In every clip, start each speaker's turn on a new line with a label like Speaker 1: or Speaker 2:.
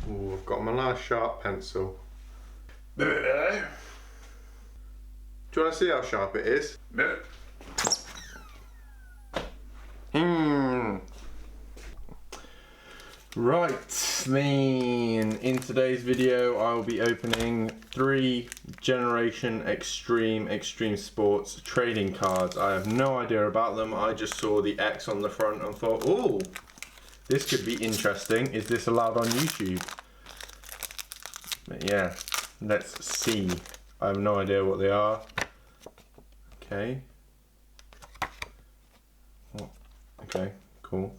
Speaker 1: Ooh, I've got my nice sharp pencil. Do you want to see how sharp it is?
Speaker 2: No.
Speaker 1: Right, then in today's video I will be opening 3 Generation Extreme Sports trading cards. I have no idea about them. I just saw the X on the front and thought, oh, this could be interesting. Is this allowed on YouTube? But yeah, let's see. I have no idea what they are. Okay. Oh, okay, cool.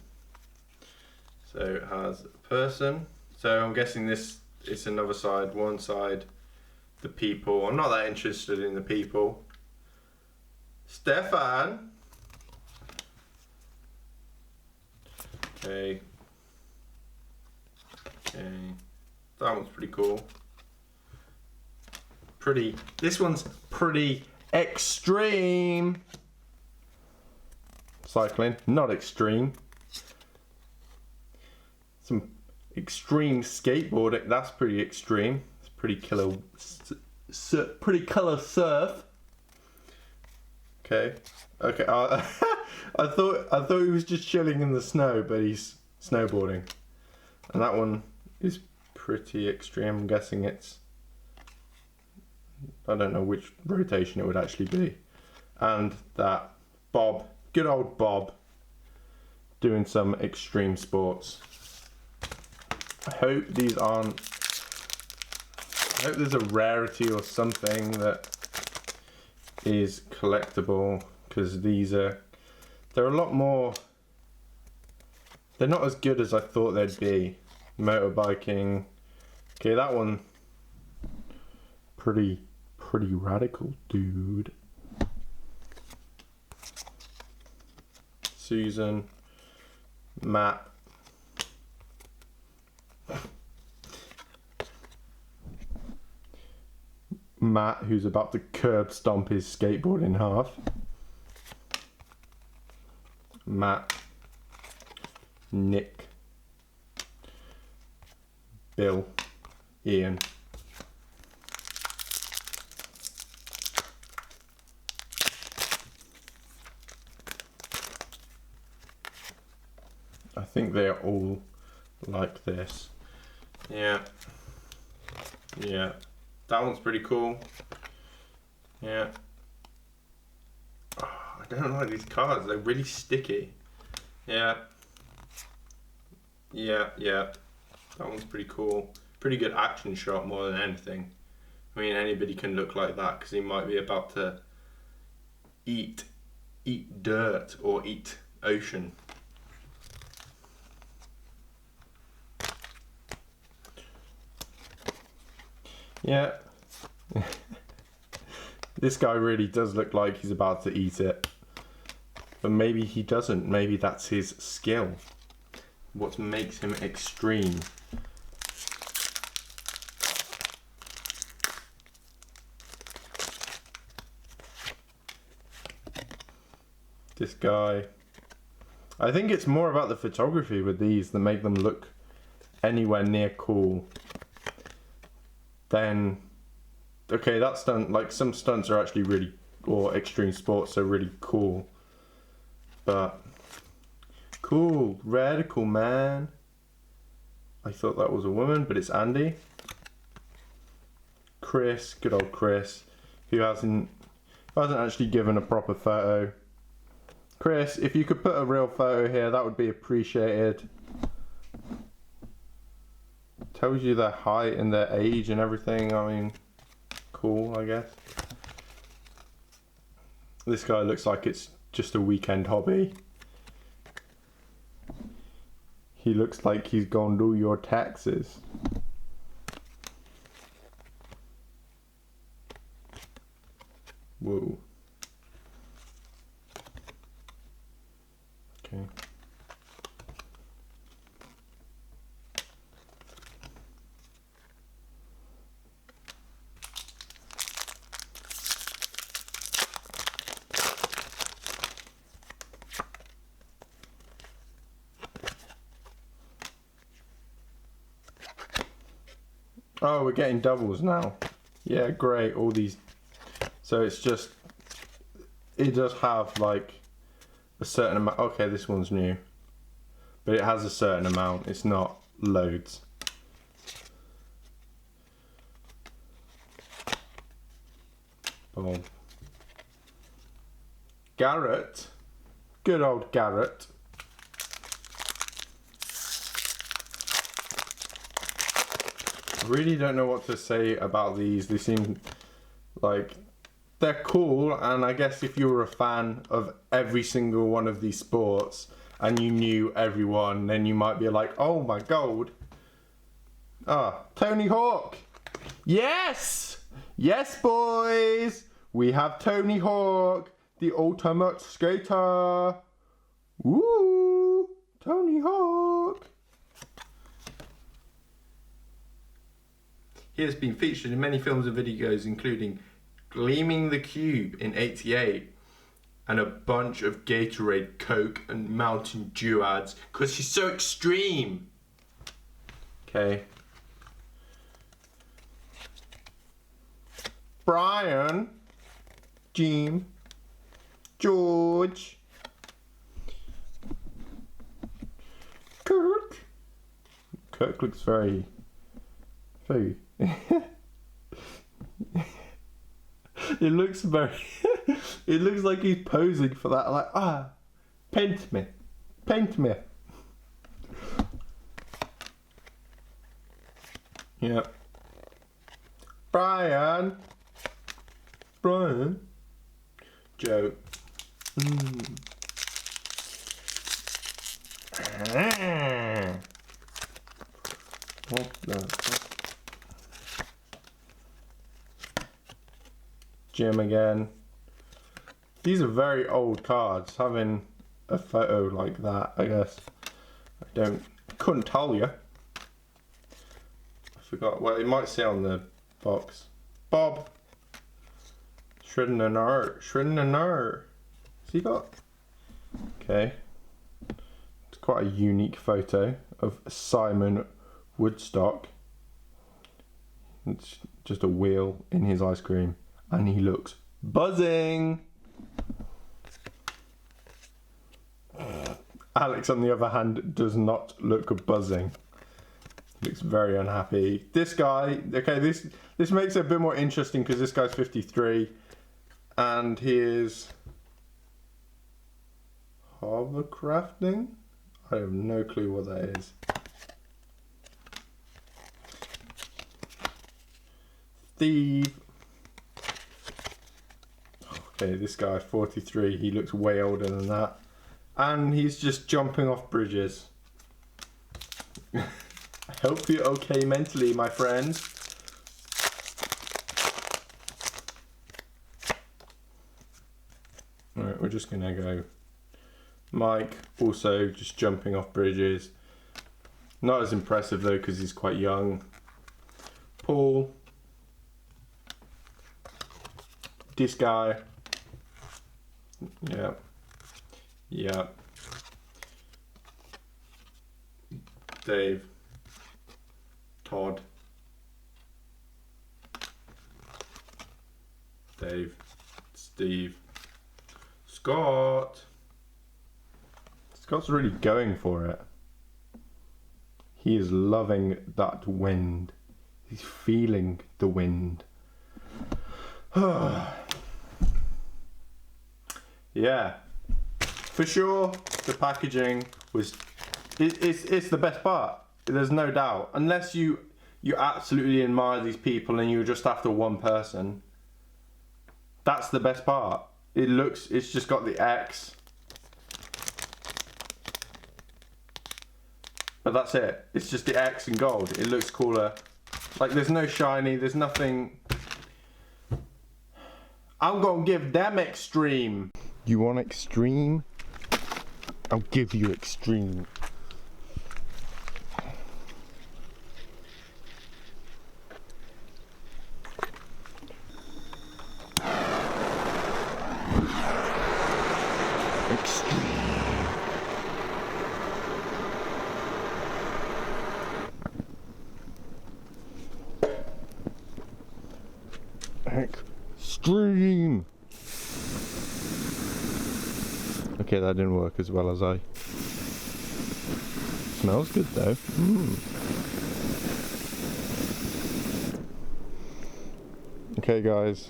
Speaker 1: So it has a person. So I'm guessing this is another side. One side, the people. I'm not that interested in the people. Stefan. Okay. Okay. That one's pretty cool. This one's pretty extreme. Cycling, not extreme. Some extreme skateboarding, that's pretty extreme. It's pretty killer, pretty color surf. Okay, okay. I thought he was just chilling in the snow, but he's snowboarding. And that one is pretty extreme. I'm guessing it's, I don't know which rotation it would actually be. And that Bob, good old Bob, doing some extreme sports. I hope these aren't, I hope there's a rarity or something that is collectible, because these are, they're a lot more, they're not as good as I thought they'd be. Motorbiking. Okay, that one, pretty radical, dude. Susan, Matt. Matt, who's about to curb stomp his skateboard in half. Matt, Nick, Bill, Ian. I think they're all like this. Yeah. Yeah. That one's pretty cool. Yeah. Oh, I don't like these cards. They're really sticky. Yeah. Yeah, yeah. That one's pretty cool. Pretty good action shot more than anything. I mean, anybody can look like that because he might be about to eat dirt or eat ocean. Yeah. This guy really does look like he's about to eat it. But maybe he doesn't. Maybe that's his skill. What makes him extreme. This guy. I think it's more about the photography with these that make them look anywhere near cool. Then, okay, that stunt, like some stunts are actually really, or extreme sports are really cool. But, cool, radical, man. I thought that was a woman, but it's Andy. Chris, good old Chris, who hasn't actually given a proper photo. Chris, if you could put a real photo here, that would be appreciated. Tells you their height and their age and everything. I mean, cool, I guess. This guy looks like it's just a weekend hobby. He looks like he's gonna do your taxes. Whoa. Okay. Oh, we're getting doubles now. Yeah, great. All these. So it's just, it does have like a certain amount. Okay, this one's new, but it has a certain amount. It's not loads. Boom. Garrett. Good old Garrett. I really don't know what to say about these. They seem like they're cool, and I guess if you were a fan of every single one of these sports and you knew everyone, then you might be like, oh my god. Ah, Tony Hawk. Yes! Yes, boys! We have Tony Hawk, the ultimate skater. Woo! Tony Hawk. He has been featured in many films and videos, including Gleaming the Cube in '88 and a bunch of Gatorade, Coke and Mountain Dew ads because he's so extreme. Okay. Brian, Jim, George, Kirk. Kirk looks very. It looks very. It looks like he's posing for that. Like, paint me, paint me. Yep. Brian, Joe. What the? Jim again. These are very old cards. Having a photo like that, I guess. Couldn't tell you. I forgot. Well, it might say on the box. Bob. Shredding an art. Shredding an art. Has he got? Okay. It's quite a unique photo of Simon Woodstock. It's just a wheel in his ice cream. And he looks buzzing. Alex, on the other hand, does not look buzzing. He looks very unhappy. This guy, okay, this makes it a bit more interesting because this guy's 53 and he is hovercrafting. I have no clue what that is. Steve. Okay, this guy, 43, he looks way older than that. And he's just jumping off bridges. I hope you're okay mentally, my friend. Alright, we're just gonna go. Mike, also just jumping off bridges. Not as impressive though, because he's quite young. Paul. This guy. Yeah. Yeah. Dave. Todd. Dave. Steve. Scott. Scott's really going for it. He is loving that wind. He's feeling the wind. Yeah, for sure the packaging was it's the best part, there's no doubt, unless you absolutely admire these people and you're just after one person. That's the best part. It's just got the X, but that's it. It's just the X and gold. It looks cooler. Like, there's no shiny, there's nothing. I'm gonna give them extreme. You want extreme? I'll give you extreme. eXtreme. Okay, that didn't work as well as I. Smells good though. Okay guys,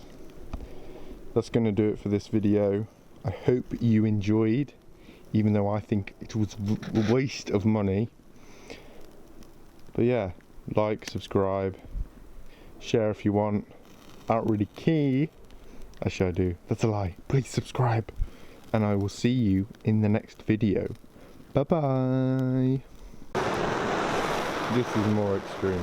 Speaker 1: that's gonna do it for this video. I hope you enjoyed, even though I think it was a waste of money. But yeah, like, subscribe, share if you want. Aren't really key. Actually I do, that's a lie. Please subscribe, and I will see you in the next video. Bye bye. This is more extreme.